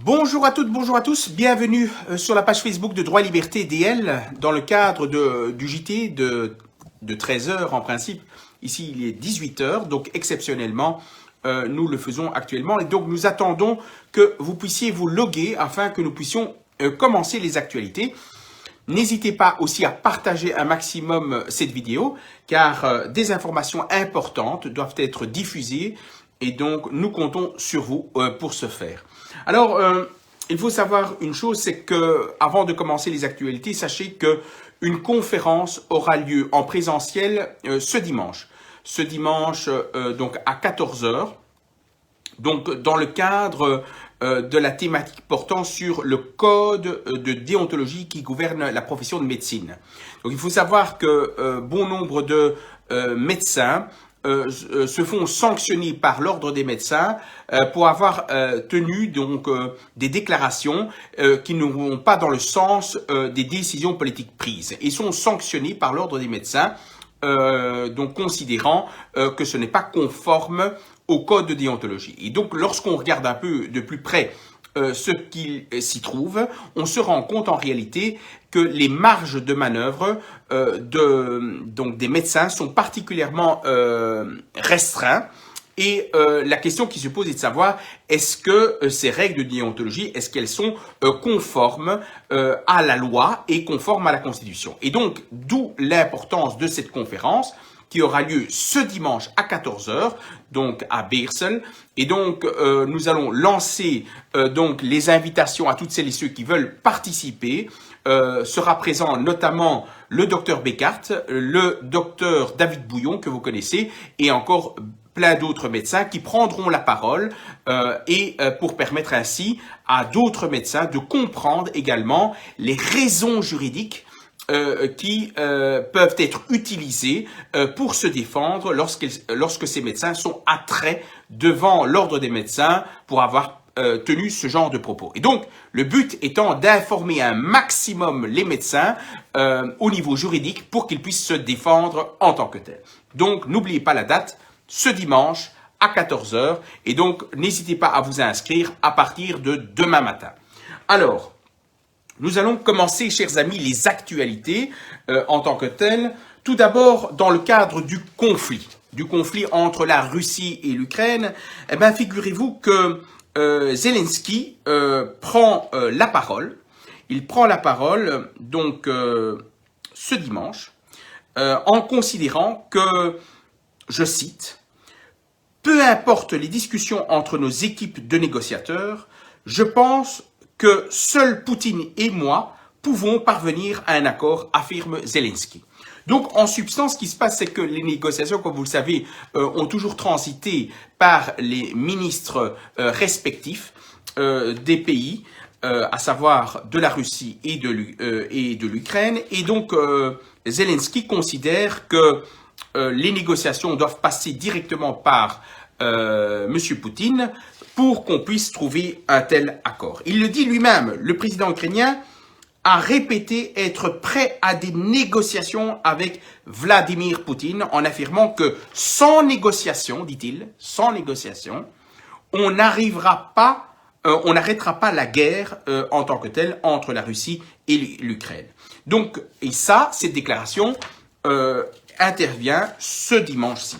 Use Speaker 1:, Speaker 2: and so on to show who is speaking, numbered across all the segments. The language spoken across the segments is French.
Speaker 1: Bonjour à toutes, bonjour à tous, bienvenue sur la page Facebook de Droit et Liberté DL dans le cadre du JT de 13 heures en principe. Ici il est 18 heures, donc exceptionnellement nous le faisons actuellement et donc nous attendons que vous puissiez vous loguer afin que nous puissions commencer les actualités. N'hésitez pas aussi à partager un maximum cette vidéo car des informations importantes doivent être diffusées et donc nous comptons sur vous pour ce faire. Alors, il faut savoir une chose, c'est que avant de commencer les actualités, sachez que une conférence aura lieu en présentiel ce dimanche. Ce dimanche, donc à 14 heures. Donc, dans le cadre de la thématique portant sur le code de déontologie qui gouverne la profession de médecine. Donc, il faut savoir que bon nombre de médecins se font sanctionner par l'ordre des médecins pour avoir tenu donc des déclarations qui ne vont pas dans le sens des décisions politiques prises et sont sanctionnés par l'ordre des médecins donc considérant que ce n'est pas conforme au code de déontologie. Et donc lorsqu'on regarde un peu de plus près ce qu'il s'y trouve, on se rend compte en réalité que les marges de manœuvre donc des médecins sont particulièrement restreintes. Et la question qui se pose est de savoir, est-ce que ces règles de déontologie, est-ce qu'elles sont conformes à la loi et conformes à la Constitution? Et donc, d'où l'importance de cette conférence qui aura lieu ce dimanche à 14 heures, donc à Beersel. Et donc, nous allons lancer donc les invitations à toutes celles et ceux qui veulent participer. Sera présent notamment le docteur Beckart, le docteur David Bouillon, que vous connaissez, et encore plein d'autres médecins qui prendront la parole pour permettre ainsi à d'autres médecins de comprendre également les raisons juridiques qui peuvent être utilisées pour se défendre lorsque ces médecins sont attraits devant l'ordre des médecins pour avoir tenu ce genre de propos. Et donc, le but étant d'informer un maximum les médecins au niveau juridique pour qu'ils puissent se défendre en tant que tels. Donc, n'oubliez pas la date, ce dimanche à 14 heures. Et donc, n'hésitez pas à vous inscrire à partir de demain matin. Alors, nous allons commencer, chers amis, les actualités en tant que telles. Tout d'abord, dans le cadre du conflit entre la Russie et l'Ukraine, eh bien, figurez-vous que Zelensky prend la parole. Il prend la parole donc ce dimanche en considérant que, je cite, « Peu importe les discussions entre nos équipes de négociateurs, je pense que seuls Poutine et moi pouvons parvenir à un accord », affirme Zelensky. Donc, en substance, ce qui se passe, c'est que les négociations, comme vous le savez, ont toujours transité par les ministres respectifs des pays, à savoir de la Russie et de l'Ukraine. Et donc, Zelensky considère que les négociations doivent passer directement par M. Poutine pour qu'on puisse trouver un tel accord. Il le dit lui-même, le président ukrainien a répété être prêt à des négociations avec Vladimir Poutine en affirmant que sans négociation, dit-il, sans négociation, on n'arrivera pas, on n'arrêtera pas la guerre en tant que telle entre la Russie et l'Ukraine. Donc, et ça, cette déclaration intervient ce dimanche-ci.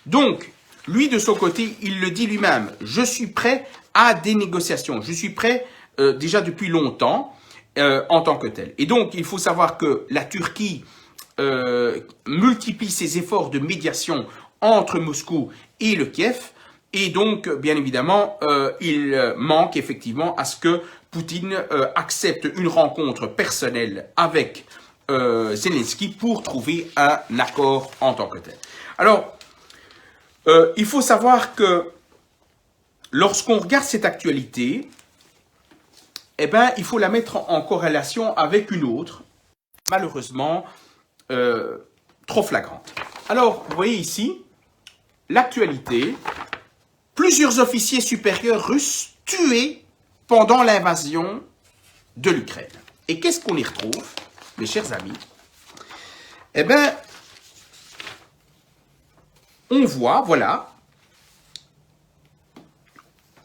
Speaker 1: Donc, lui, de son côté, il le dit lui-même, je suis prêt à des négociations, je suis prêt déjà depuis longtemps en tant que tel. Et donc, il faut savoir que la Turquie multiplie ses efforts de médiation entre Moscou et le Kiev, et donc, bien évidemment, il manque effectivement à ce que Poutine accepte une rencontre personnelle avec Zelensky pour trouver un accord en tant que tel. Alors, il faut savoir que lorsqu'on regarde cette actualité, eh ben, il faut la mettre en corrélation avec une autre, malheureusement, trop flagrante. Alors, vous voyez ici, l'actualité, plusieurs officiers supérieurs russes tués pendant l'invasion de l'Ukraine. Et qu'est-ce qu'on y retrouve, mes chers amis? Eh bien, on voit, voilà,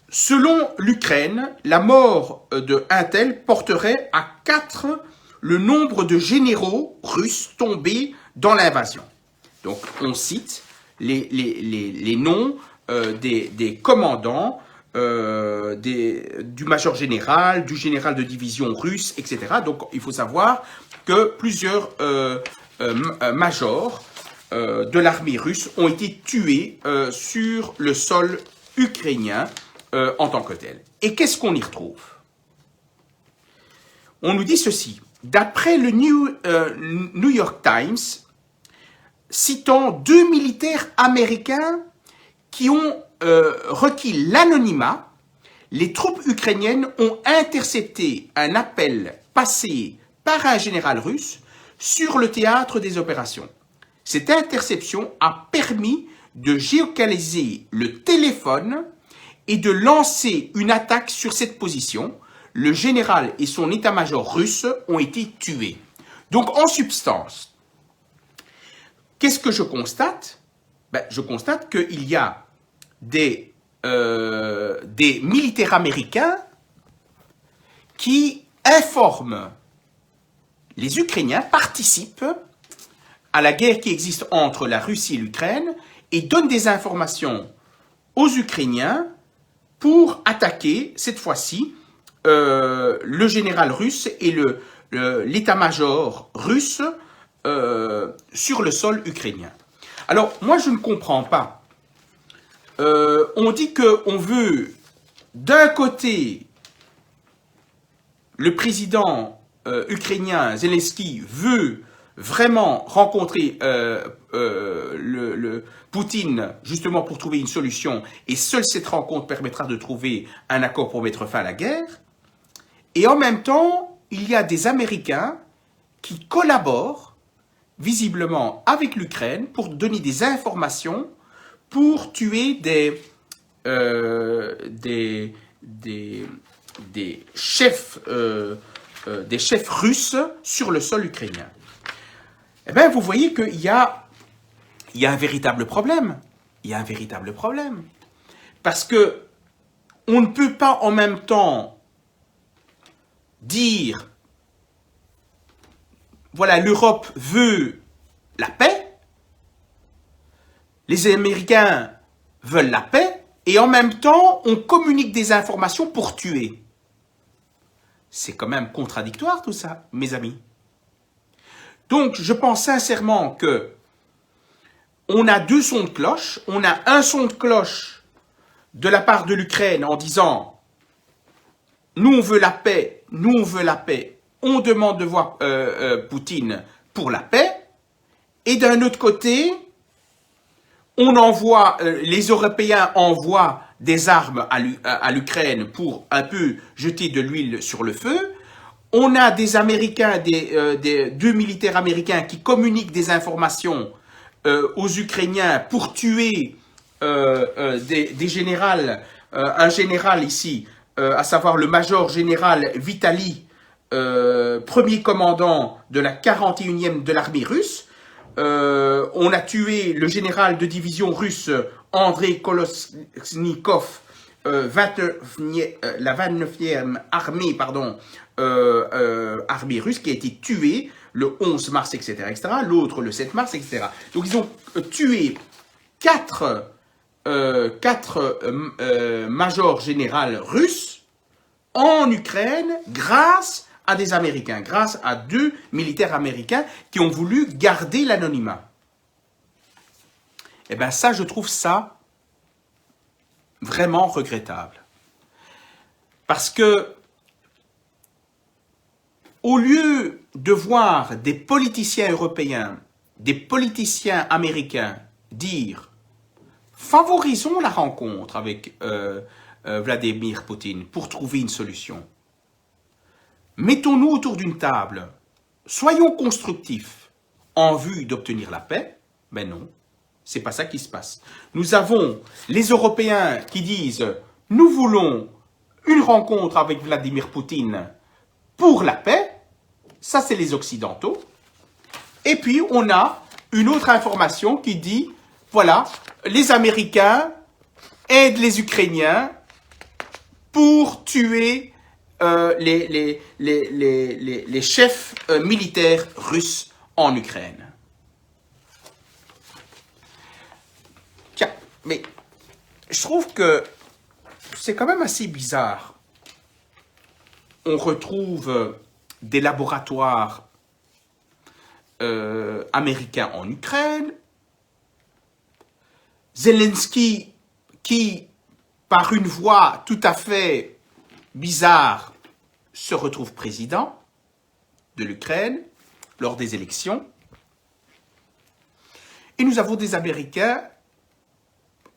Speaker 1: selon l'Ukraine, la mort de un tel porterait à 4 le nombre de généraux russes tombés dans l'invasion. Donc, on cite les noms des commandants, du major général, du général de division russe, etc. Donc, il faut savoir que plusieurs majors de l'armée russe ont été tués sur le sol ukrainien en tant que tel. Et qu'est-ce qu'on y retrouve? On nous dit ceci. D'après le New York Times, citant 2 militaires américains qui ont requis l'anonymat, les troupes ukrainiennes ont intercepté un appel passé par un général russe sur le théâtre des opérations. Cette interception a permis de géolocaliser le téléphone et de lancer une attaque sur cette position. Le général et son état-major russe ont été tués. Donc, en substance, qu'est-ce que je constate? Je constate qu'il y a des militaires américains qui informent les Ukrainiens, participent à la guerre qui existe entre la Russie et l'Ukraine et donnent des informations aux Ukrainiens pour attaquer, cette fois-ci, le général russe et l'état-major russe sur le sol ukrainien. Alors, moi, je ne comprends pas. On dit qu'on veut, d'un côté, le président ukrainien Zelensky veut vraiment rencontrer Poutine justement pour trouver une solution, et seule cette rencontre permettra de trouver un accord pour mettre fin à la guerre. Et en même temps, il y a des Américains qui collaborent visiblement avec l'Ukraine pour donner des informations pour tuer des chefs russes sur le sol ukrainien. Eh bien, vous voyez qu'il y a un véritable problème. Il y a un véritable problème. Parce que on ne peut pas en même temps dire, voilà, l'Europe veut la paix, les Américains veulent la paix, et en même temps, on communique des informations pour tuer. C'est quand même contradictoire tout ça, mes amis. Donc, je pense sincèrement que on a 2 sons de cloche. On a un son de cloche de la part de l'Ukraine en disant « Nous, on veut la paix, nous, on veut la paix. On demande de voir Poutine pour la paix. » Et d'un autre côté, on envoie, les Européens envoient des armes à l'Ukraine pour un peu jeter de l'huile sur le feu. On a des Américains, 2 militaires américains qui communiquent des informations aux Ukrainiens pour tuer des généraux, un général ici, à savoir le major général Vitali, premier commandant de la 41e de l'armée russe. On a tué le général de division russe Andrei Kolesnikov, la 29e armée, armée russe, qui a été tuée le 11 mars, etc., etc., l'autre le 7 mars, etc. Donc ils ont tué 4 majors généraux russes en Ukraine grâce à des Américains, grâce à 2 militaires américains qui ont voulu garder l'anonymat. Eh bien ça, je trouve ça vraiment regrettable. Parce que, au lieu de voir des politiciens européens, des politiciens américains dire « Favorisons la rencontre avec Vladimir Poutine pour trouver une solution. Mettons-nous autour d'une table, soyons constructifs en vue d'obtenir la paix. » Ben non, c'est pas ça qui se passe. Nous avons les Européens qui disent « Nous voulons une rencontre avec Vladimir Poutine pour la paix ». Ça, c'est les Occidentaux. Et puis, on a une autre information qui dit, voilà, les Américains aident les Ukrainiens pour tuer les chefs militaires russes en Ukraine. Tiens, mais je trouve que c'est quand même assez bizarre. On retrouve des laboratoires américains en Ukraine, Zelensky qui, par une voie tout à fait bizarre, se retrouve président de l'Ukraine lors des élections. Et nous avons des Américains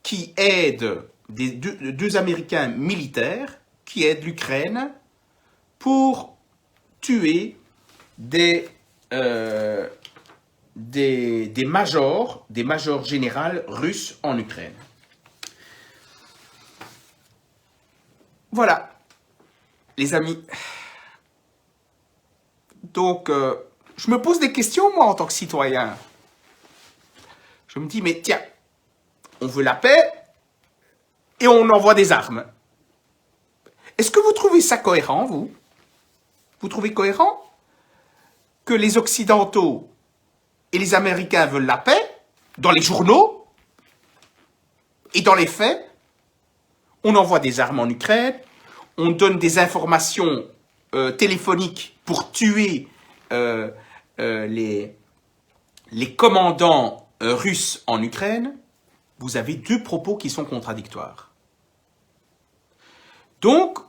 Speaker 1: qui aident, deux Américains militaires qui aident l'Ukraine pour tuer des majors générales russes en Ukraine. Voilà, les amis. Donc, je me pose des questions, moi, en tant que citoyen. Je me dis, mais tiens, on veut la paix et on envoie des armes. Est-ce que vous trouvez ça cohérent, vous? Vous trouvez cohérent que les Occidentaux et les Américains veulent la paix dans les journaux et dans les faits? On envoie des armes en Ukraine, on donne des informations téléphoniques pour tuer les commandants russes en Ukraine. Vous avez deux propos qui sont contradictoires. Donc,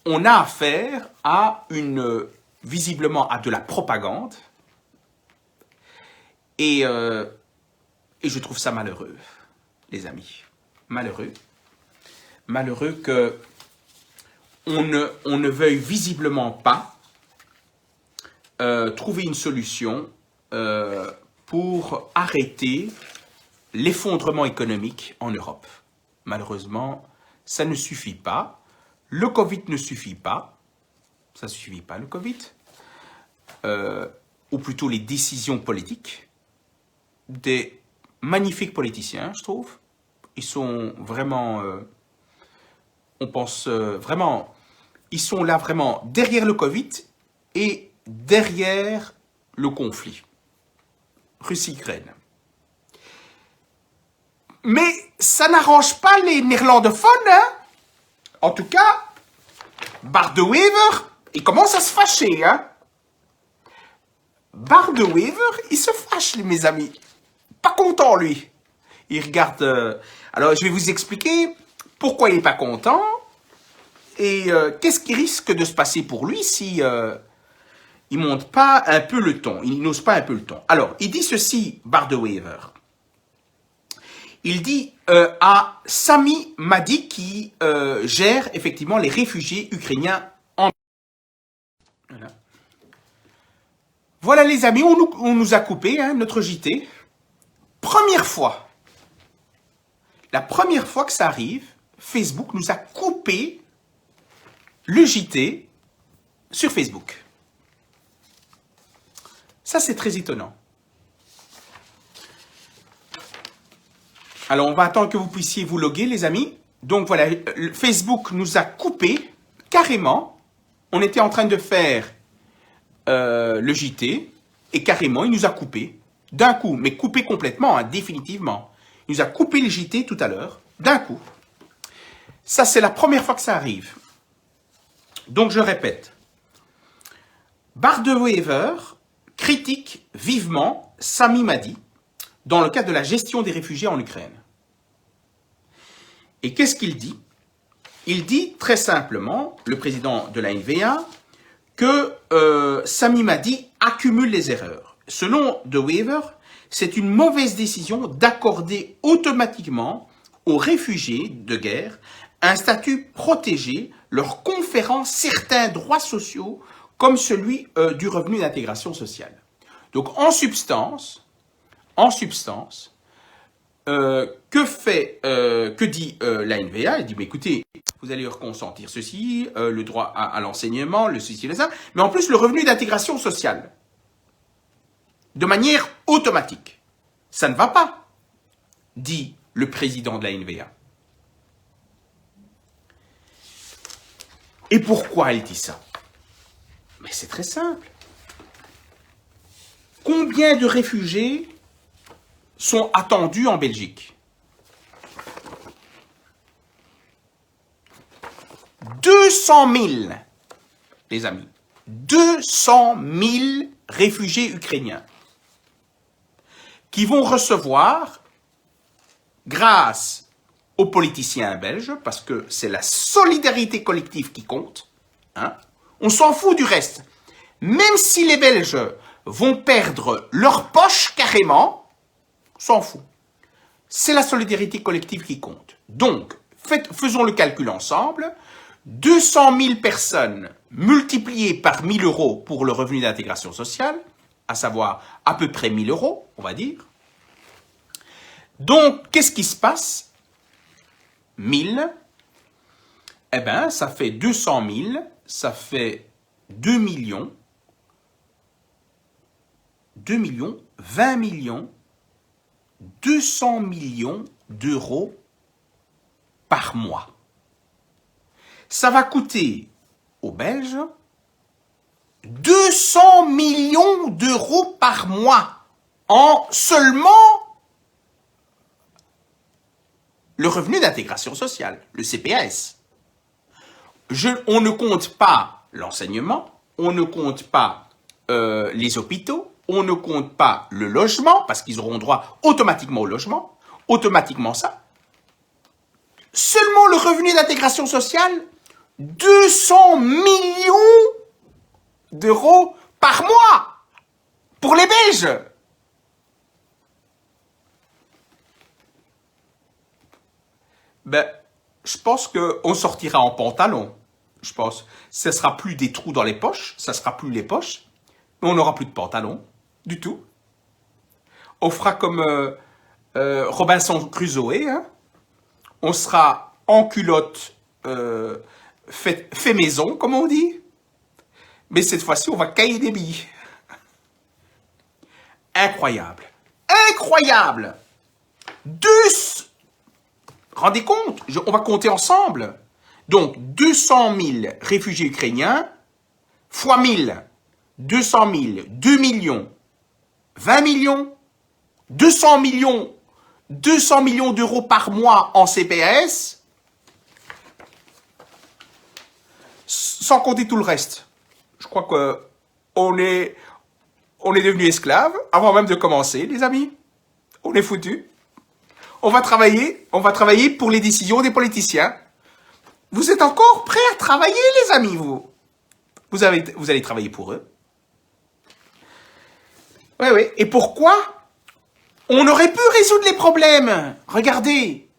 Speaker 1: on a affaire à visiblement à de la propagande et je trouve ça malheureux, les amis. Malheureux. Malheureux que on ne veuille visiblement pas trouver une solution pour arrêter l'effondrement économique en Europe. Malheureusement, ça ne suffit pas. Le Covid ne suffit pas. Ça ne suffit pas, le Covid. Ou plutôt les décisions politiques des magnifiques politiciens, je trouve. Ils sont vraiment... on pense vraiment... Ils sont là vraiment derrière le Covid et derrière le conflit. Russie-Ukraine. Mais ça n'arrange pas les néerlandophones, hein? En tout cas, Bart de Wever, il commence à se fâcher, hein? Bart de Wever, il se fâche, mes amis. Pas content, lui. Il regarde... Alors, je vais vous expliquer pourquoi il n'est pas content et qu'est-ce qui risque de se passer pour lui si il ne monte pas un peu le ton, il n'ose pas un peu le ton. Alors, il dit ceci, Bart de Wever. Il dit à Sami Madi qui gère effectivement les réfugiés ukrainiens en... Voilà, voilà les amis, on nous a coupé hein, notre JT. Première fois. La première fois que ça arrive, Facebook nous a coupé le JT sur Facebook. Ça, c'est très étonnant. Alors, on va attendre que vous puissiez vous loguer, les amis. Donc, voilà, Facebook nous a coupé carrément. On était en train de faire le JT et carrément, il nous a coupé d'un coup, mais coupé complètement, hein, définitivement. Il nous a coupé le JT tout à l'heure, d'un coup. Ça, c'est la première fois que ça arrive. Donc, je répète. Bart de Wever critique vivement Sami Madi dans le cadre de la gestion des réfugiés en Ukraine. Et qu'est-ce qu'il dit? Il dit très simplement, le président de la NVA, que Sami Madi accumule les erreurs. Selon De Wever, c'est une mauvaise décision d'accorder automatiquement aux réfugiés de guerre un statut protégé, leur conférant certains droits sociaux comme celui du revenu d'intégration sociale. Donc en substance, que dit la NVA? Elle dit, mais écoutez, vous allez consentir ceci, le droit à l'enseignement, le ceci, le ça, mais en plus le revenu d'intégration sociale, de manière automatique. Ça ne va pas, dit le président de la NVA. Et pourquoi elle dit ça? Mais c'est très simple. Combien de réfugiés sont attendus en Belgique? 200 000, les amis. 200 000 réfugiés ukrainiens qui vont recevoir, grâce aux politiciens belges, parce que c'est la solidarité collective qui compte, hein, on s'en fout du reste. Même si les Belges vont perdre leur poche carrément, on s'en fout. C'est la solidarité collective qui compte. Donc, faisons le calcul ensemble. 200 000 personnes multipliées par 1 000 euros pour le revenu d'intégration sociale, à savoir à peu près 1 000 euros, on va dire. Donc, qu'est-ce qui se passe? 1000, eh bien, ça fait 200 000, ça fait 2 millions, 2 millions, 20 millions, 200 millions d'euros par mois. Ça va coûter aux Belges 200 millions d'euros par mois en seulement le revenu d'intégration sociale, le CPS. On ne compte pas l'enseignement, on ne compte pas les hôpitaux, on ne compte pas le logement, parce qu'ils auront droit automatiquement au logement, automatiquement ça. Seulement le revenu d'intégration sociale, 200 millions d'euros par mois pour les Belges. Ben, je pense qu'on sortira en pantalon. Je pense. Ce ne sera plus des trous dans les poches, ça sera plus les poches, mais on n'aura plus de pantalon du tout. On fera comme Robinson Crusoe, hein. On sera en culotte fait maison, comme on dit. Mais cette fois-ci, on va cailler des billes. Incroyable. Incroyable. Rendez compte, on va compter ensemble. Donc, 200 000 réfugiés ukrainiens, fois 1000, 200 000, 2 millions, 20 millions, 200 millions, 200 millions d'euros par mois en CPS, sans compter tout le reste. Je crois qu'on est devenu esclave avant même de commencer, les amis. On est foutus. On va travailler pour les décisions des politiciens. Vous êtes encore prêts à travailler, les amis, vous? Vous allez travailler pour eux. Oui, oui. Et pourquoi? On aurait pu résoudre les problèmes. Regardez.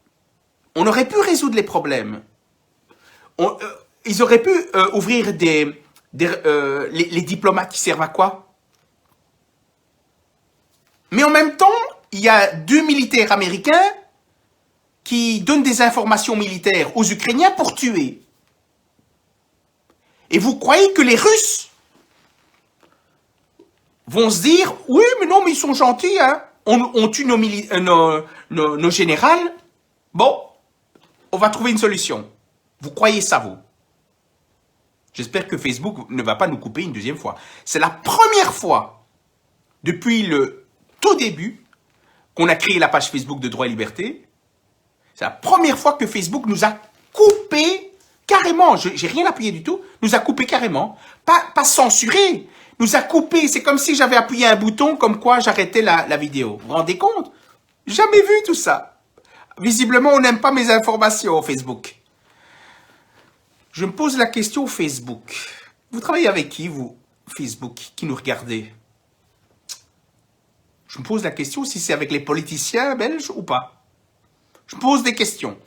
Speaker 1: On aurait pu résoudre les problèmes. Ils auraient pu ouvrir les diplomates qui servent à quoi? Mais en même temps, il y a 2 militaires américains qui donnent des informations militaires aux Ukrainiens pour tuer. Et vous croyez que les Russes vont se dire « Oui, mais non, mais ils sont gentils, hein. On tue nos générales. Bon, on va trouver une solution. » Vous croyez ça, vous? J'espère que Facebook ne va pas nous couper une deuxième fois. C'est la première fois depuis le tout début qu'on a créé la page Facebook de Droit et Liberté. C'est la première fois que Facebook nous a coupé carrément. J'ai rien appuyé du tout. Nous a coupé carrément. Pas censuré. Nous a coupé. C'est comme si j'avais appuyé un bouton comme quoi j'arrêtais la vidéo. Vous vous rendez compte? Jamais vu tout ça. Visiblement, on n'aime pas mes informations Facebook. Je me pose la question Facebook. Vous travaillez avec qui, vous, Facebook, qui nous regardez? Je me pose la question si c'est avec les politiciens belges ou pas. Je pose des questions.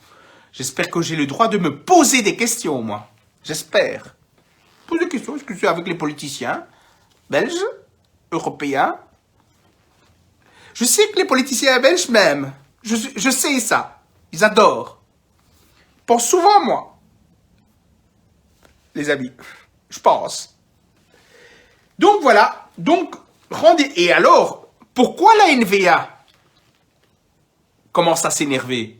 Speaker 1: J'espère que j'ai le droit de me poser des questions, moi. J'espère. Pose des questions. Est-ce que c'est avec les politiciens belges, européens? Je sais que les politiciens belges m'aiment. Je sais ça. Ils adorent. Ils pensent souvent à moi. Les amis. Je pense. Donc voilà. Donc, et alors, pourquoi la NVA commence à s'énerver?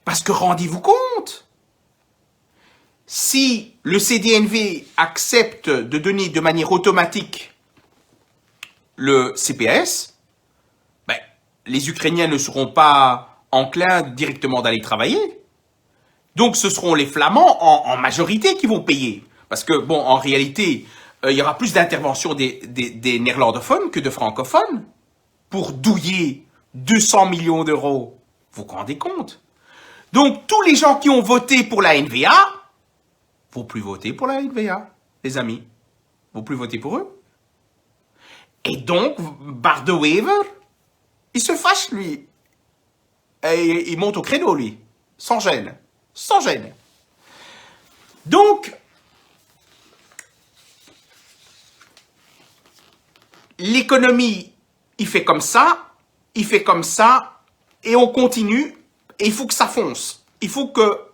Speaker 1: Parce que rendez-vous compte, si le CDNV accepte de donner de manière automatique le CPS, ben, les Ukrainiens ne seront pas enclins directement d'aller travailler. Donc ce seront les Flamands en majorité qui vont payer. Parce que, bon, en réalité, il y aura plus d'intervention des néerlandophones que de francophones pour douiller 200 millions d'euros. Vous vous rendez compte? Donc tous les gens qui ont voté pour la NVA vont plus voter pour la NVA, les amis. Vont plus voter pour eux. Et donc, Bart de Wever, il se fâche, lui. Et il monte au créneau, lui. Sans gêne. Sans gêne. Donc, l'économie, il fait comme ça, et on continue, et il faut que ça fonce. Il faut que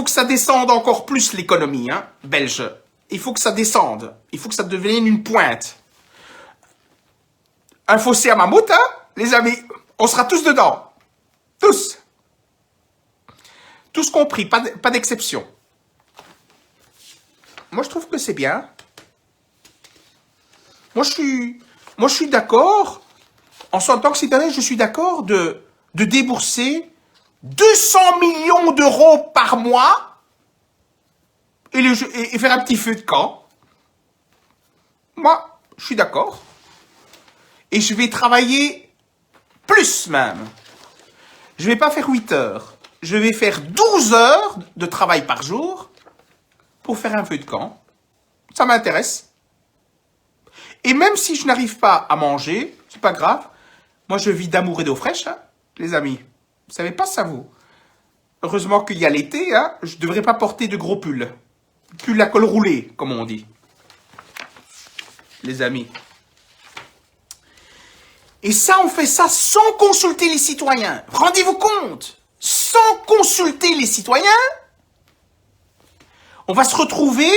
Speaker 1: ça descende encore plus, l'économie, hein, belge. Il faut que ça descende. Il faut que ça devienne une pointe. Un fossé à mammouth, hein, les amis. On sera tous dedans. Tous. Tous compris, pas d'exception. Moi, je trouve que c'est bien. Moi, je suis d'accord. En tant que citoyen, je suis d'accord de débourser 200 millions d'euros par mois et faire un petit feu de camp. Moi, je suis d'accord. Et je vais travailler plus même. Je ne vais pas faire 8 heures. Je vais faire 12 heures de travail par jour pour faire un feu de camp. Ça m'intéresse. Et même si je n'arrive pas à manger, c'est pas grave. Moi, je vis d'amour et d'eau fraîche, hein, les amis. Vous savez pas ça, vous? Heureusement qu'il y a l'été, hein. Je ne devrais pas porter de gros pulls. Pulls à col roulé, comme on dit. Les amis. Et ça, on fait ça sans consulter les citoyens. Rendez-vous compte? Sans consulter les citoyens, on va se retrouver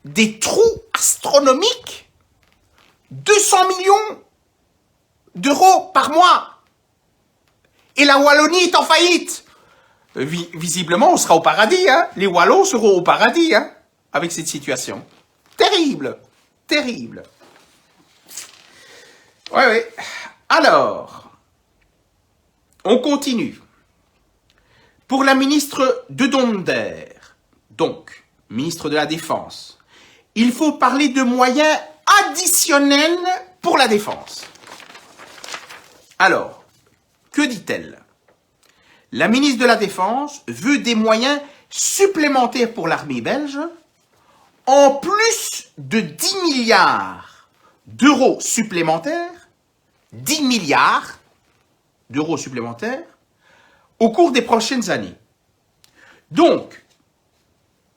Speaker 1: des trous astronomiques. 200 millions d'euros par mois. Et la Wallonie est en faillite. Visiblement, on sera au paradis. Hein. Les Wallons seront au paradis, hein, avec cette situation. Terrible. Terrible. Ouais. Alors, on continue. Pour la ministre de Donder, donc, ministre de la Défense, il faut parler de moyens additionnels pour la défense. Alors, que dit-elle? La ministre de la Défense veut des moyens supplémentaires pour l'armée belge, en plus de 10 milliards d'euros supplémentaires, 10 milliards d'euros supplémentaires, au cours des prochaines années. Donc,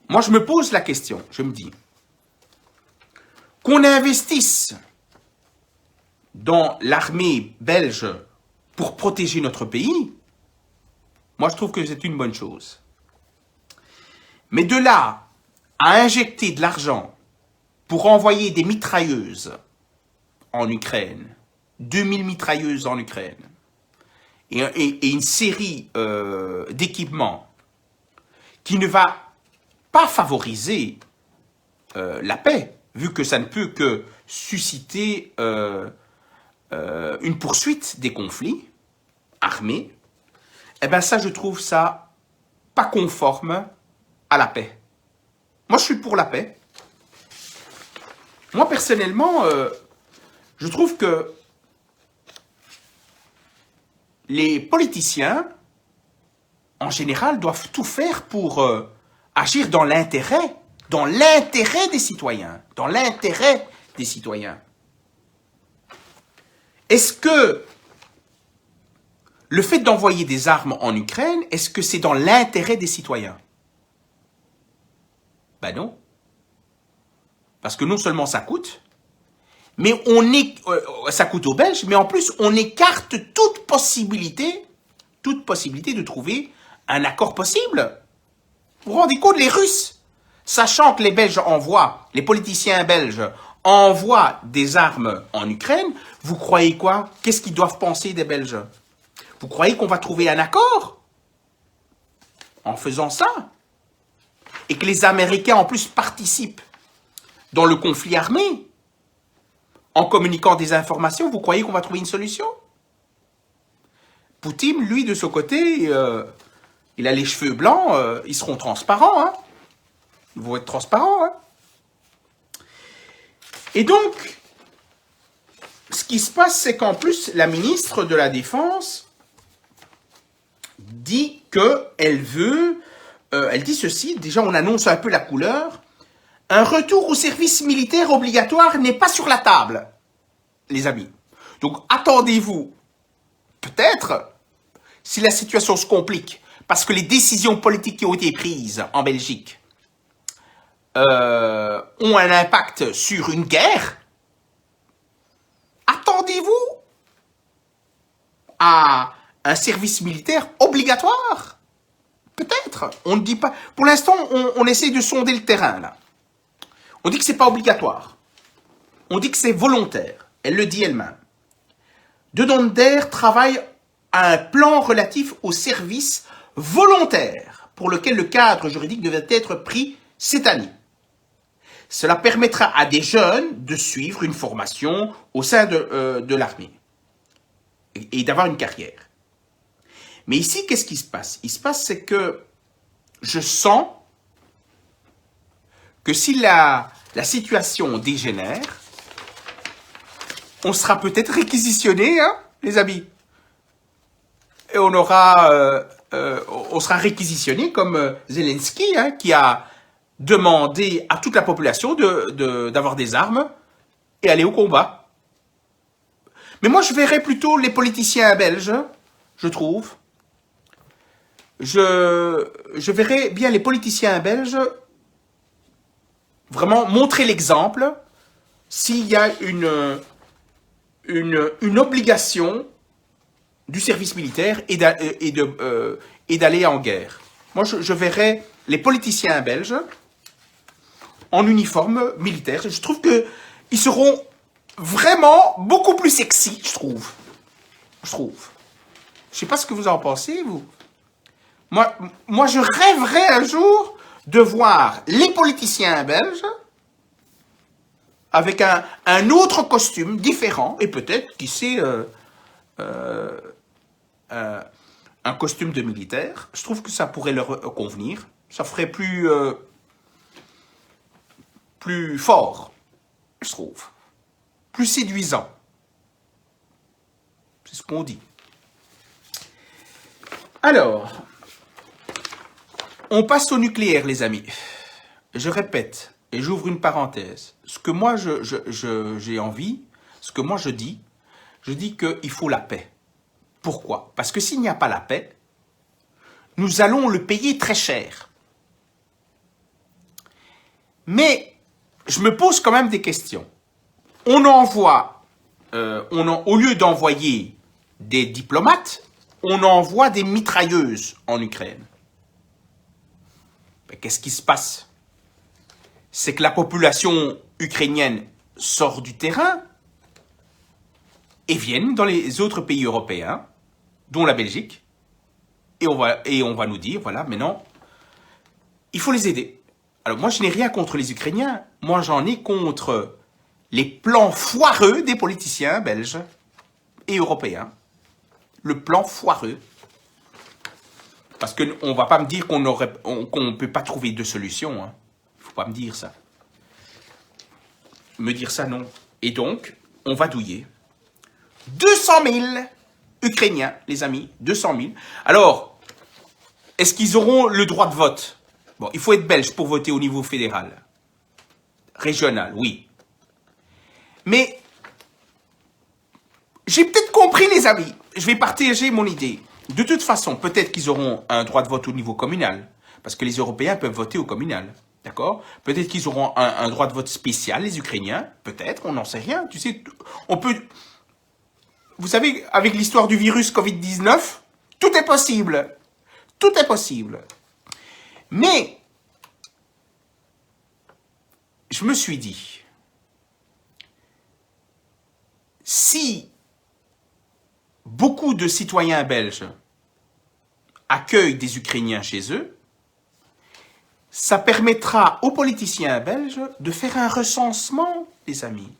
Speaker 1: moi je me pose la question, je me dis, qu'on investisse dans l'armée belge pour protéger notre pays, moi je trouve que c'est une bonne chose. Mais de là à injecter de l'argent pour envoyer des mitrailleuses en Ukraine, 2000 mitrailleuses en Ukraine, et une série d'équipements qui ne va pas favoriser la paix, vu que ça ne peut que susciter une poursuite des conflits armés, eh bien ça, je trouve ça pas conforme à la paix. Moi, je suis pour la paix. Moi, personnellement, je trouve que les politiciens, en général, doivent tout faire pour agir dans l'intérêt des citoyens, dans l'intérêt des citoyens. Est-ce que le fait d'envoyer des armes en Ukraine, est-ce que c'est dans l'intérêt des citoyens? Ben non. Parce que non seulement ça coûte, mais ça coûte aux Belges, mais en plus on écarte toute possibilité de trouver un accord possible. Vous vous rendez compte, les Russes, sachant que les Belges les politiciens belges envoient des armes en Ukraine, vous croyez quoi? Qu'est-ce qu'ils doivent penser des Belges? Vous croyez qu'on va trouver un accord? en faisant ça, et que les Américains en plus participent dans le conflit armé, en communiquant des informations, vous croyez qu'on va trouver une solution? Poutine, lui, de son côté, il a les cheveux blancs, ils seront transparents. Hein. Ils vont être transparents. Hein. Et donc, ce qui se passe, c'est qu'en plus, la ministre de la Défense dit qu'elle veut, elle dit ceci, déjà on annonce un peu la couleur, un retour au service militaire obligatoire n'est pas sur la table, les amis. Donc attendez-vous, peut-être, si la situation se complique, parce que les décisions politiques qui ont été prises en Belgique ont un impact sur une guerre, attendez-vous à un service militaire obligatoire. Peut-être. On ne dit pas. Pour l'instant, on essaie de sonder le terrain, là. On dit que c'est pas obligatoire. On dit que c'est volontaire. Elle le dit elle-même. De Donder travaille à un plan relatif au service volontaire pour lequel le cadre juridique devait être pris cette année. Cela permettra à des jeunes de suivre une formation au sein de l'armée et d'avoir une carrière. Mais ici, qu'est-ce qui se passe? Il se passe, c'est que je sens que si la situation dégénère, on sera peut-être réquisitionné, hein, les amis. Et on sera réquisitionné comme Zelensky, hein, qui a demandé à toute la population d'avoir des armes et aller au combat. Mais moi, je verrais plutôt les politiciens belges, je trouve. Je verrais bien les politiciens belges vraiment montrer l'exemple s'il y a une obligation du service militaire et d'aller en guerre. Moi, je verrais les politiciens belges en uniforme militaire. Je trouve qu'ils seront vraiment beaucoup plus sexy, je trouve. Je sais pas ce que vous en pensez, vous. Moi, je rêverais un jour de voir les politiciens belges avec un autre costume différent, et peut-être, qui sait, un costume de militaire. Je trouve que ça pourrait leur convenir. Ça ferait plus fort, je trouve. Plus séduisant. C'est ce qu'on dit. Alors, on passe au nucléaire, les amis. Je répète, et j'ouvre une parenthèse. Ce que moi, j'ai envie, ce que moi je dis qu'il faut la paix. Pourquoi? Parce que s'il n'y a pas la paix, nous allons le payer très cher. Mais, je me pose quand même des questions. On envoie, au lieu d'envoyer des diplomates, on envoie des mitrailleuses en Ukraine. Qu'est-ce qui se passe? C'est que la population ukrainienne sort du terrain et viennent dans les autres pays européens, dont la Belgique, et on va nous dire, voilà, maintenant, il faut les aider. Alors moi, je n'ai rien contre les Ukrainiens, moi j'en ai contre les plans foireux des politiciens belges et européens. Le plan foireux. Parce qu'on ne va pas me dire qu'on ne peut pas trouver de solution. Il ne faut pas me dire ça. Me dire ça, non. Et donc, on va douiller 200 000 Ukrainiens, les amis, 200 000. Alors, est-ce qu'ils auront le droit de vote? Bon, il faut être belge pour voter au niveau fédéral. Régional, oui. Mais, j'ai peut-être compris, les amis. Je vais partager mon idée. De toute façon, peut-être qu'ils auront un droit de vote au niveau communal. Parce que les Européens peuvent voter au communal. D'accord? Peut-être qu'ils auront un droit de vote spécial, les Ukrainiens. Peut-être, on n'en sait rien. Tu sais, on peut... Vous savez, avec l'histoire du virus Covid-19, tout est possible. Tout est possible. Mais, je me suis dit, si beaucoup de citoyens belges accueillent des Ukrainiens chez eux, ça permettra aux politiciens belges de faire un recensement, les amis.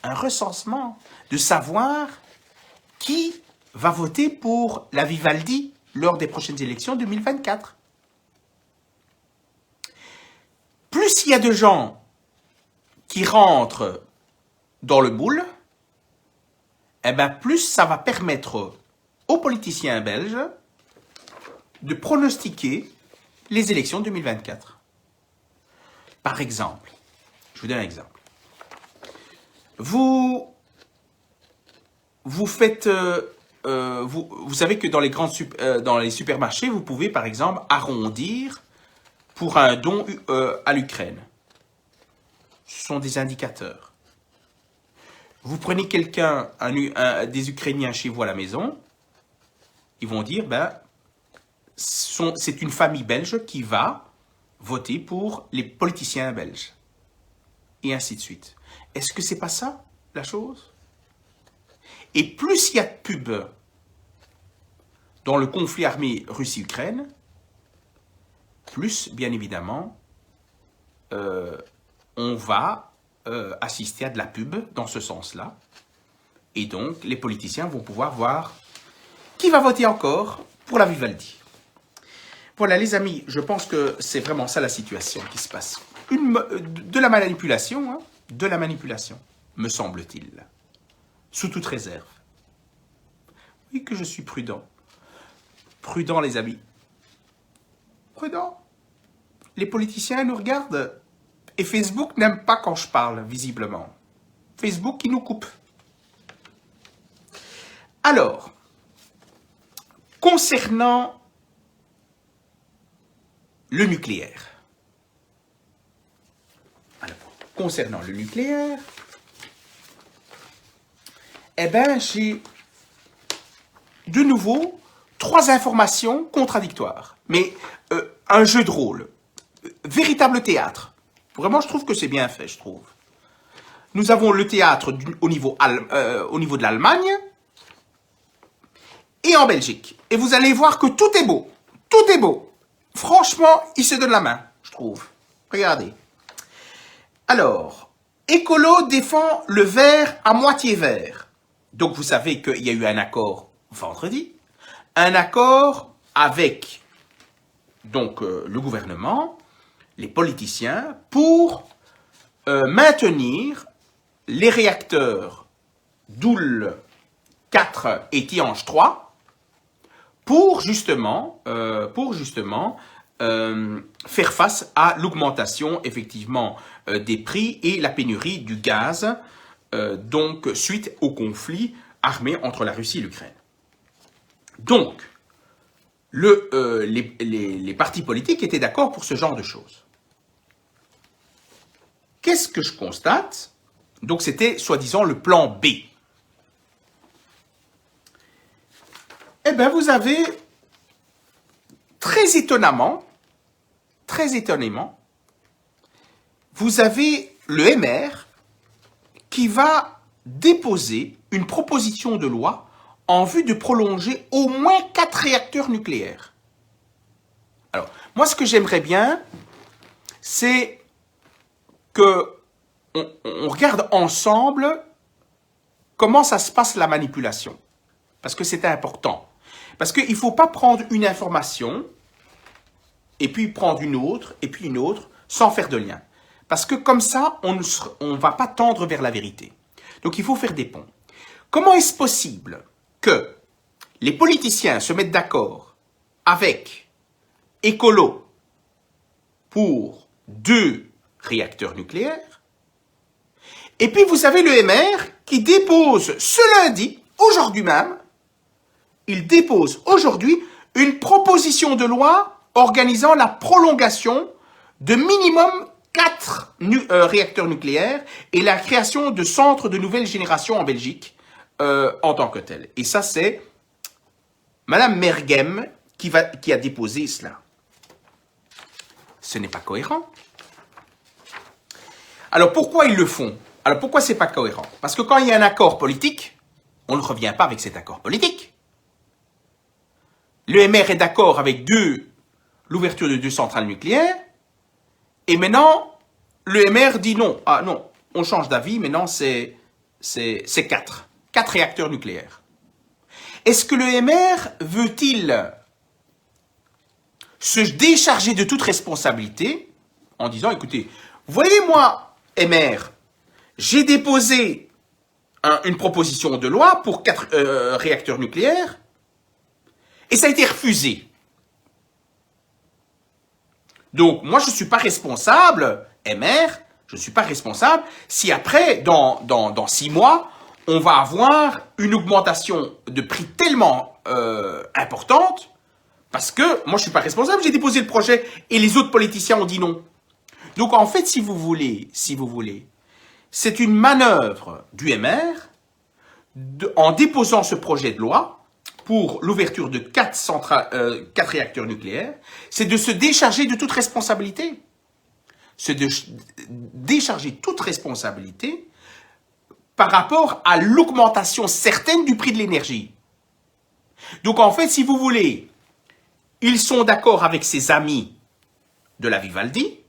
Speaker 1: Un recensement, de savoir qui va voter pour la Vivaldi lors des prochaines élections 2024. Plus il y a de gens qui rentrent dans le moule, eh ben plus ça va permettre aux politiciens belges de pronostiquer les élections 2024. Par exemple, je vous donne un exemple. Vous faites, vous savez que dans les supermarchés, vous pouvez par exemple arrondir pour un don à l'Ukraine. Ce sont des indicateurs. Vous prenez quelqu'un, des Ukrainiens chez vous à la maison, ils vont dire, ben, c'est une famille belge qui va voter pour les politiciens belges. Et ainsi de suite. Est-ce que c'est pas ça, la chose? Et plus il y a de pubs dans le conflit armé Russie-Ukraine, plus, bien évidemment, on va assister à de la pub dans ce sens-là. Et donc, les politiciens vont pouvoir voir qui va voter encore pour la Vivaldi. Voilà, les amis, je pense que c'est vraiment ça la situation qui se passe. De la manipulation, hein, de la manipulation, me semble-t-il. Sous toute réserve. Oui, que je suis prudent. Prudent, les amis. Prudent. Les politiciens nous regardent. Et Facebook n'aime pas quand je parle, visiblement. Facebook qui nous coupe. Alors, concernant le nucléaire. Eh bien, j'ai de nouveau 3 informations contradictoires. Mais un jeu de rôle, véritable théâtre. Vraiment, je trouve que c'est bien fait, je trouve. Nous avons le théâtre au niveau de l'Allemagne et en Belgique. Et vous allez voir que tout est beau. Tout est beau. Franchement, ils se donnent la main, je trouve. Regardez. Alors, Écolo défend le vert à moitié vert. Donc, vous savez qu'il y a eu un accord vendredi. Un accord avec donc, le gouvernement, les politiciens, pour maintenir les réacteurs Doel 4 et Tihange 3 pour justement faire face à l'augmentation effectivement des prix et la pénurie du gaz donc suite au conflit armé entre la Russie et l'Ukraine. Donc, les partis politiques étaient d'accord pour ce genre de choses. Qu'est-ce que je constate? Donc, c'était soi-disant le plan B. Eh bien, vous avez très étonnamment, vous avez le MR qui va déposer une proposition de loi en vue de prolonger au moins 4 réacteurs nucléaires. Alors, moi, ce que j'aimerais bien, c'est que on regarde ensemble comment ça se passe la manipulation. Parce que c'est important. Parce qu'il ne faut pas prendre une information, et puis prendre une autre, et puis une autre, sans faire de lien. Parce que comme ça, on ne va pas tendre vers la vérité. Donc il faut faire des ponts. Comment est-ce possible que les politiciens se mettent d'accord avec Écolo pour 2 réacteurs nucléaires, et puis vous avez le MR qui dépose ce lundi, aujourd'hui même, il dépose aujourd'hui une proposition de loi organisant la prolongation de minimum 4 réacteurs nucléaires et la création de centres de nouvelle génération en Belgique en tant que tel. Et ça, c'est Madame Mergem qui a déposé cela. Ce n'est pas cohérent. Alors, pourquoi ils le font? Alors, pourquoi c'est pas cohérent? Parce que quand il y a un accord politique, on ne revient pas avec cet accord politique. Le MR est d'accord avec l'ouverture de 2 centrales nucléaires, Et maintenant, l'EMR dit non. Ah non, on change d'avis, maintenant c'est 4. 4 réacteurs nucléaires. Est-ce que l'EMR veut-il se décharger de toute responsabilité en disant, écoutez, voyez moi, MR, j'ai déposé une proposition de loi pour 4 réacteurs nucléaires et ça a été refusé. Donc, moi, je ne suis pas responsable, MR, je ne suis pas responsable si après, dans 6 mois, on va avoir une augmentation de prix tellement importante parce que moi, je ne suis pas responsable, j'ai déposé le projet et les autres politiciens ont dit non. Donc, en fait, si vous voulez, c'est une manœuvre du MR en déposant ce projet de loi pour l'ouverture de 4 réacteurs nucléaires, c'est de se décharger de toute responsabilité. C'est de décharger toute responsabilité par rapport à l'augmentation certaine du prix de l'énergie. Donc en fait, si vous voulez, ils sont d'accord avec ses amis de la Vivaldi,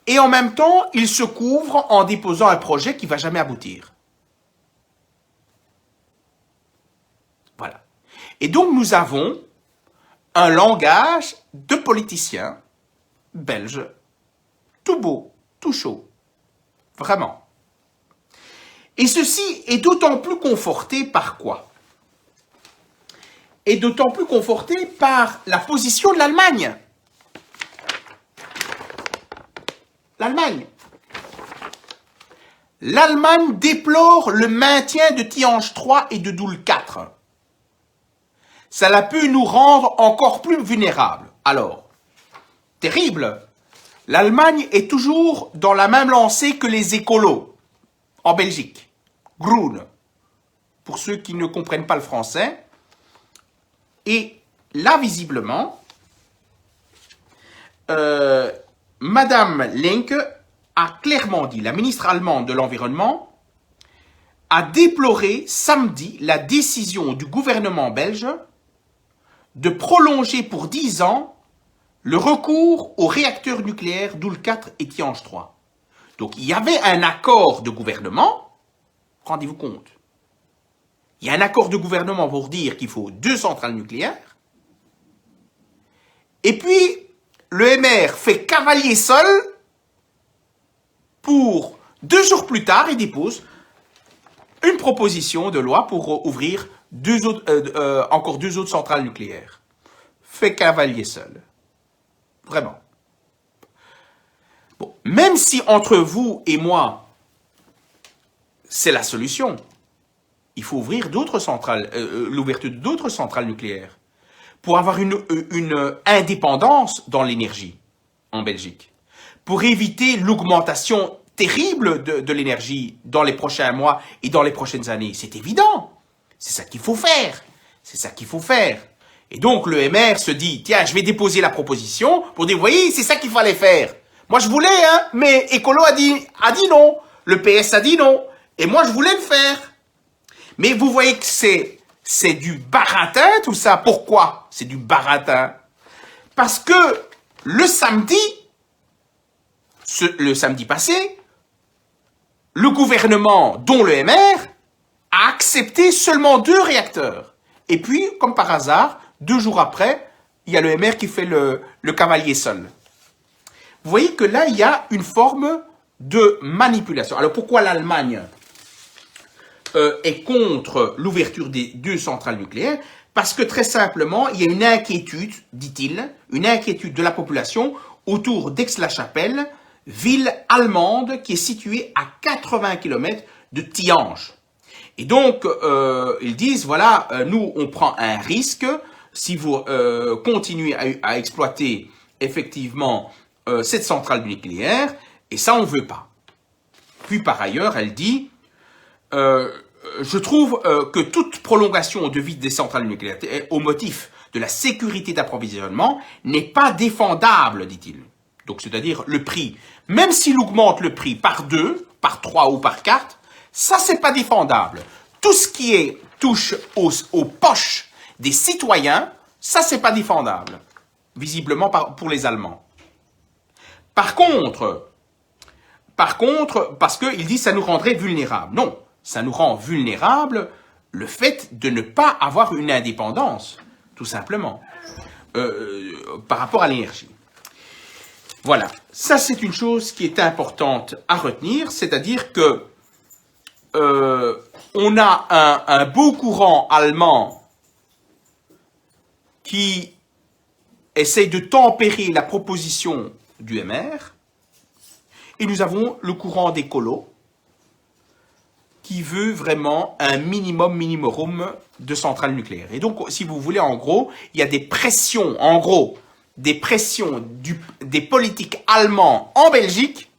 Speaker 1: et en même temps, ils se couvrent en déposant un projet qui ne va jamais aboutir. Voilà. Et donc, nous avons un langage de politiciens belges, tout beau, tout chaud. Vraiment. Et ceci est d'autant plus conforté par quoi? Et d'autant plus conforté par la position de l'Allemagne. L'Allemagne déplore le maintien de Tihange 3 et de Doel 4. Cela peut nous rendre encore plus vulnérables. Alors, terrible, l'Allemagne est toujours dans la même lancée que les écolos en Belgique. Groen, pour ceux qui ne comprennent pas le français. Et là, visiblement, Madame Lenke a clairement dit, la ministre allemande de l'Environnement, a déploré samedi la décision du gouvernement belge de prolonger pour 10 ans le recours aux réacteurs nucléaires Doel 4 et Tihange 3. Donc, il y avait un accord de gouvernement, rendez-vous compte, il y a un accord de gouvernement pour dire qu'il faut 2 centrales nucléaires, et puis l'EMR fait cavalier seul pour 2 jours plus tard, il dépose une proposition de loi pour ouvrir encore 2 autres centrales nucléaires. Fait cavalier seul. Vraiment. Bon, même si entre vous et moi, c'est la solution, il faut ouvrir d'autres centrales, l'ouverture d'autres centrales nucléaires pour avoir une indépendance dans l'énergie en Belgique, pour éviter l'augmentation terrible de l'énergie dans les prochains mois et dans les prochaines années. C'est évident. C'est ça qu'il faut faire. C'est ça qu'il faut faire. Et donc, le MR se dit, tiens, je vais déposer la proposition pour dire, vous voyez, c'est ça qu'il fallait faire. Moi, je voulais, hein, mais Écolo a dit non. Le PS a dit non. Et moi, je voulais le faire. Mais vous voyez que c'est du baratin, tout ça. Pourquoi c'est du baratin? Parce que le samedi passé, le gouvernement, dont le MR, a accepté seulement 2 réacteurs. Et puis, comme par hasard, 2 jours après, il y a le MR qui fait le cavalier seul. Vous voyez que là, il y a une forme de manipulation. Alors, pourquoi l'Allemagne est contre l'ouverture des 2 centrales nucléaires? Parce que très simplement, il y a une inquiétude, dit-il, une inquiétude de la population autour d'Aix-la-Chapelle, ville allemande qui est située à 80 km de Tihange. Et donc, ils disent, voilà, nous, on prend un risque si vous continuez à exploiter effectivement cette centrale nucléaire, et ça, on ne veut pas. Puis, par ailleurs, elle dit, je trouve que toute prolongation de vie des centrales nucléaires au motif de la sécurité d'approvisionnement n'est pas défendable, dit-il. Donc, c'est-à-dire le prix. Même s'il augmente le prix par 2, par 3 ou par 4, ça, c'est pas défendable. Tout ce qui touche aux poches des citoyens, ça, c'est pas défendable. Visiblement pour les Allemands. parce qu'il dit que ça nous rendrait vulnérables. Non, ça nous rend vulnérables le fait de ne pas avoir une indépendance, tout simplement, par rapport à l'énergie. Voilà, ça c'est une chose qui est importante à retenir, c'est-à-dire que on a un beau courant allemand qui essaye de tempérer la proposition du MR, et nous avons le courant des colos qui veut vraiment un minimum de centrales nucléaires. Et donc, si vous voulez, en gros, il y a des pressions, des politiques allemands en Belgique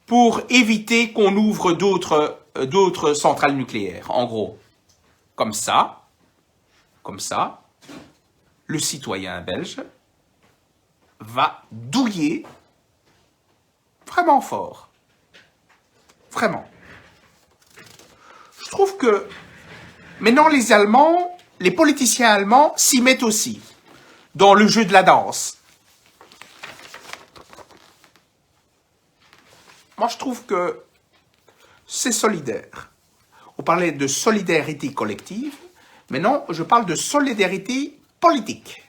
Speaker 1: pour éviter qu'on ouvre d'autres centrales nucléaires. En gros, comme ça, le citoyen belge va douiller vraiment fort. Vraiment. Je trouve que maintenant les Allemands, les politiciens allemands s'y mettent aussi dans le jeu de la danse. Moi, je trouve que c'est solidaire. On parlait de solidarité collective. Maintenant, je parle de solidarité politique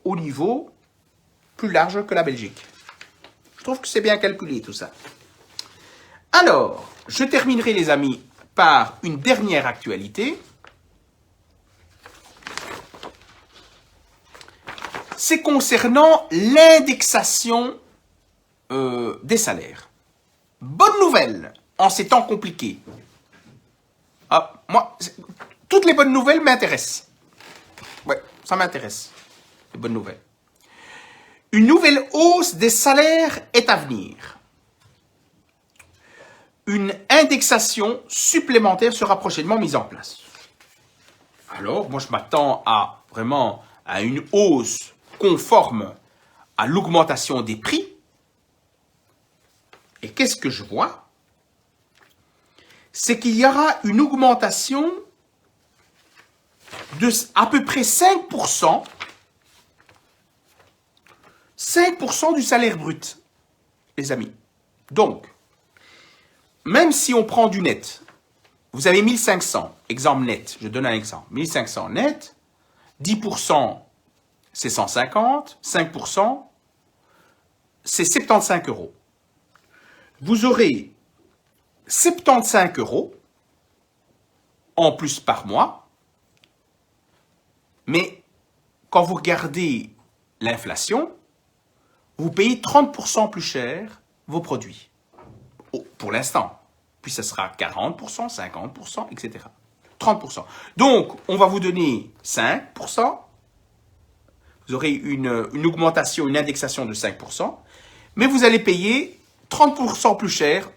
Speaker 1: au niveau plus large que la Belgique. Je trouve que c'est bien calculé tout ça. Alors, je terminerai les amis par une dernière actualité. C'est concernant l'indexation des salaires. Bonne nouvelle en ces temps compliqués. Ah, moi, toutes les bonnes nouvelles m'intéressent. Ouais, ça m'intéresse, les bonnes nouvelles. Une nouvelle hausse des salaires est à venir. Une indexation supplémentaire sera prochainement mise en place. Alors, moi, je m'attends à vraiment à une hausse conforme à l'augmentation des prix. Et qu'est-ce que je vois? C'est qu'il y aura une augmentation de à peu près 5%, 5% du salaire brut, les amis. Donc, même si on prend du net, vous avez 1500, exemple net, je donne un exemple, 1500 net, 10% c'est 150, 5% c'est 75 euros. Vous aurez 75 euros en plus par mois, mais quand vous regardez l'inflation, vous payez 30% plus cher vos produits. Pour l'instant. Puis ça sera 40%, 50%, etc. 30%. Donc, on va vous donner 5%. Vous aurez une augmentation, une indexation de 5%. Mais vous allez payer 30% plus cher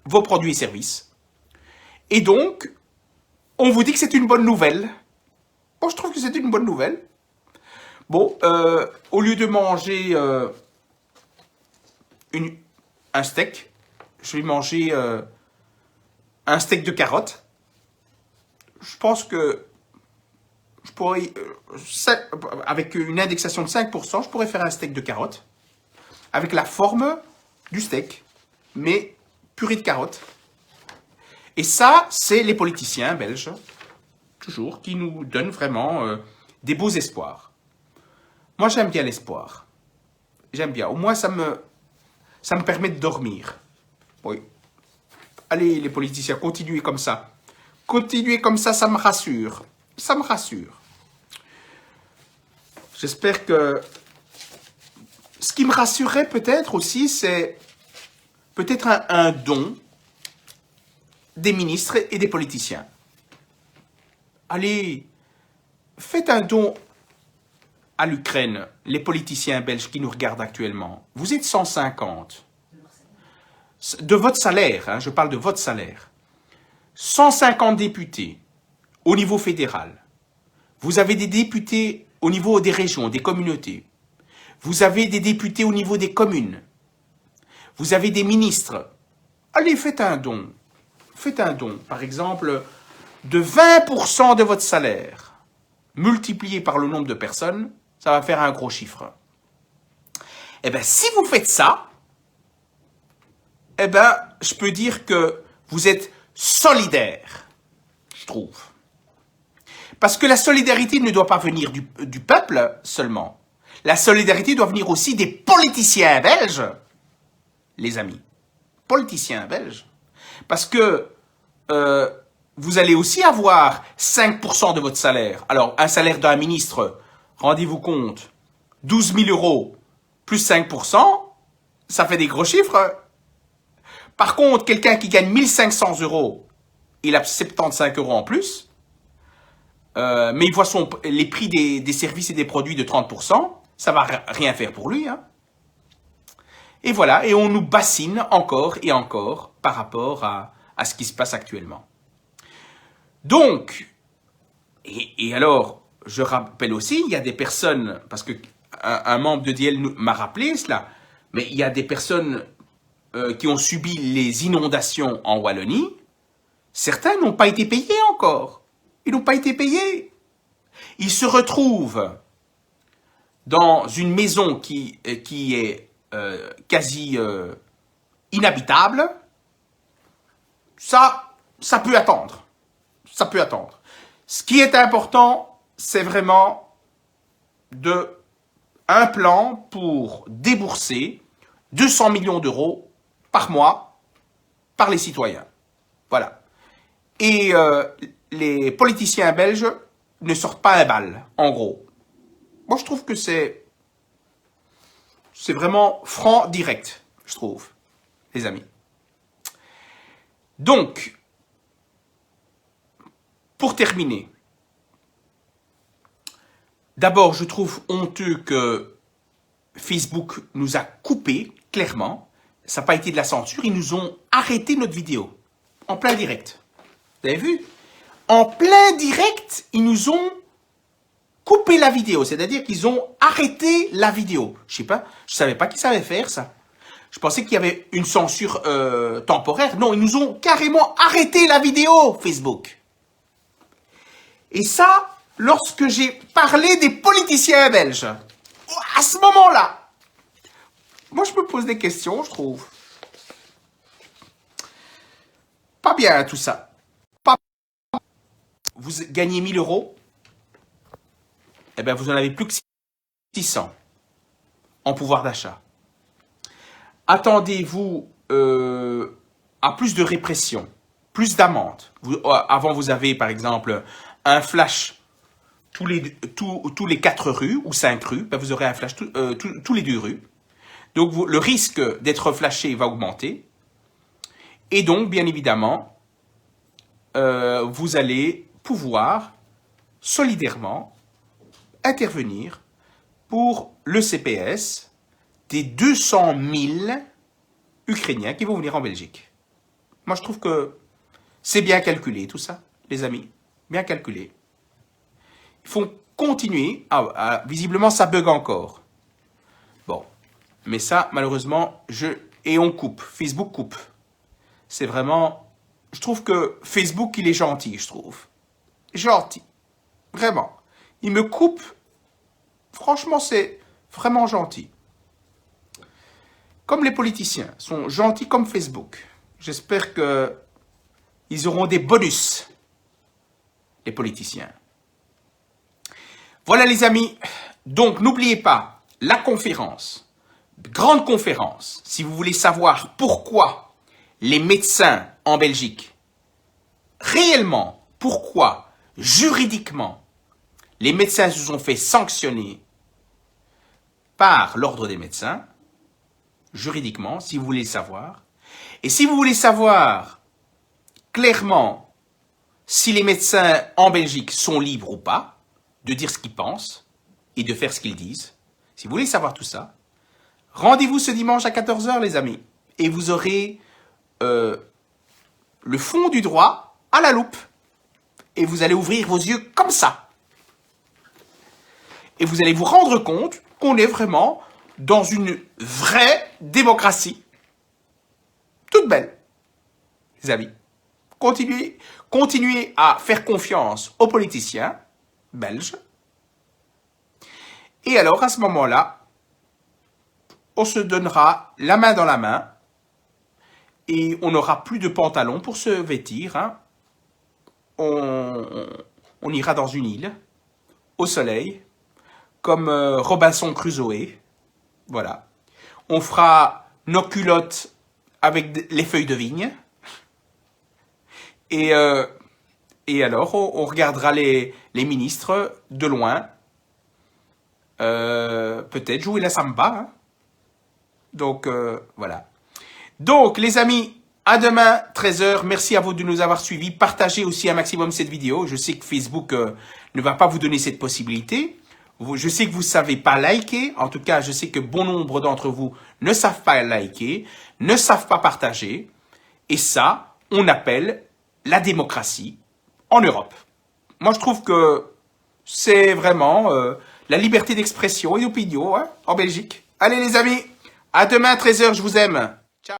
Speaker 1: vos produits et services. Et donc, on vous dit que c'est une bonne nouvelle. Bon, je trouve que c'est une bonne nouvelle. Bon, au lieu de manger un steak, je vais manger un steak de carottes. Je pense que je pourrais, avec une indexation de 5%, je pourrais faire un steak de carottes avec la forme du steak, mais purée de carottes. Et ça, c'est les politiciens belges, toujours, qui nous donnent vraiment des beaux espoirs. Moi, j'aime bien l'espoir. J'aime bien. Au moins, ça me permet de dormir. Oui. Allez, les politiciens, continuez comme ça. Continuez comme ça me rassure. Ça me rassure. J'espère que... Ce qui me rassurerait peut-être aussi, c'est peut-être un don des ministres et des politiciens. Allez, faites un don à l'Ukraine, les politiciens belges qui nous regardent actuellement. Vous êtes 150. De votre salaire, hein, je parle de votre salaire. 150 députés au niveau fédéral. Vous avez des députés au niveau des régions, des communautés. Vous avez des députés au niveau des communes. Vous avez des ministres. Allez, faites un don. Faites un don, par exemple, de 20% de votre salaire, multiplié par le nombre de personnes, ça va faire un gros chiffre. Eh bien, si vous faites ça, eh ben, je peux dire que vous êtes solidaire, je trouve. Parce que la solidarité ne doit pas venir du peuple seulement. La solidarité doit venir aussi des politiciens belges, les amis. Politiciens belges. Parce que vous allez aussi avoir 5% de votre salaire. Alors, un salaire d'un ministre, rendez-vous compte, 12 000 euros plus 5%, ça fait des gros chiffres. Par contre, quelqu'un qui gagne 1 500 euros, il a 75 euros en plus, mais il voit les prix des services et des produits de 30%, ça va rien faire pour lui. Hein. Et voilà, et on nous bassine encore et encore par rapport à ce qui se passe actuellement. Donc, et alors, je rappelle aussi, il y a des personnes, parce que un membre de DL m'a rappelé cela, mais il y a des personnes qui ont subi les inondations en Wallonie, certains n'ont pas été payés encore. Ils n'ont pas été payés. Ils se retrouvent dans une maison qui est quasi inhabitable. Ça peut attendre. Ça peut attendre. Ce qui est important, c'est vraiment un plan pour débourser 200 millions d'euros par mois par les citoyens. Voilà. Et les politiciens belges ne sortent pas un bal, en gros. Moi, je trouve que c'est vraiment franc, direct, je trouve, les amis. Donc, pour terminer, d'abord, je trouve honteux que Facebook nous a coupé, clairement. Ça n'a pas été de la censure, ils nous ont arrêté notre vidéo, en plein direct. Vous avez vu? En plein direct, ils nous ont coupé la vidéo, c'est-à-dire qu'ils ont arrêté la vidéo. Je sais pas, je savais pas qu'ils savaient faire ça. Je pensais qu'il y avait une censure temporaire. Non, ils nous ont carrément arrêté la vidéo, Facebook. Et ça, lorsque j'ai parlé des politiciens belges, à ce moment-là, moi je me pose des questions, je trouve. Pas bien tout ça. Vous gagnez 1 000 euros, eh bien vous en avez plus que 600 en pouvoir d'achat. Attendez-vous à plus de répression, plus d'amendes. Avant, vous avez par exemple un flash tous les 4 rues ou 5 rues. Ben, vous aurez un flash tous les 2 rues. Donc le risque d'être flashé va augmenter. Et donc, bien évidemment, vous allez pouvoir solidairement intervenir pour le CPS des 200 000 Ukrainiens qui vont venir en Belgique. Moi, je trouve que c'est bien calculé, tout ça, les amis. Bien calculé. Il faut continuer. Visiblement, ça bug encore. Bon. Mais ça, malheureusement, et on coupe. Facebook coupe. C'est vraiment... Je trouve que Facebook, il est gentil, je trouve. Gentil. Vraiment. Il me coupe. Franchement, c'est vraiment gentil. Comme les politiciens sont gentils comme Facebook. J'espère qu'ils auront des bonus, les politiciens. Voilà les amis. Donc, n'oubliez pas la conférence, grande conférence, si vous voulez savoir pourquoi les médecins en Belgique, réellement, pourquoi, juridiquement, les médecins se sont fait sanctionner par l'ordre des médecins, juridiquement, si vous voulez le savoir. Et si vous voulez savoir clairement si les médecins en Belgique sont libres ou pas, de dire ce qu'ils pensent et de faire ce qu'ils disent, si vous voulez savoir tout ça, rendez-vous ce dimanche à 14 h, les amis. Et vous aurez le fond du droit à la loupe. Et vous allez ouvrir vos yeux comme ça. Et vous allez vous rendre compte qu'on est vraiment dans une vraie démocratie. Toute belle, les amis. Continuez à faire confiance aux politiciens belges. Et alors, à ce moment-là, on se donnera la main dans la main et on n'aura plus de pantalon pour se vêtir. Hein. On ira dans une île, au soleil, comme Robinson Crusoe. Voilà. On fera nos culottes avec les feuilles de vigne. Et alors, on regardera les ministres de loin. Peut-être jouer la samba. Hein. Donc, voilà. Donc, les amis, à demain, 13 h. Merci à vous de nous avoir suivis. Partagez aussi un maximum cette vidéo. Je sais que Facebook ne va pas vous donner cette possibilité. Je sais que vous ne savez pas liker. En tout cas, je sais que bon nombre d'entre vous ne savent pas liker, ne savent pas partager. Et ça, on appelle la démocratie en Europe. Moi, je trouve que c'est vraiment la liberté d'expression et d'opinion hein, en Belgique. Allez les amis, à demain 13 h, je vous aime.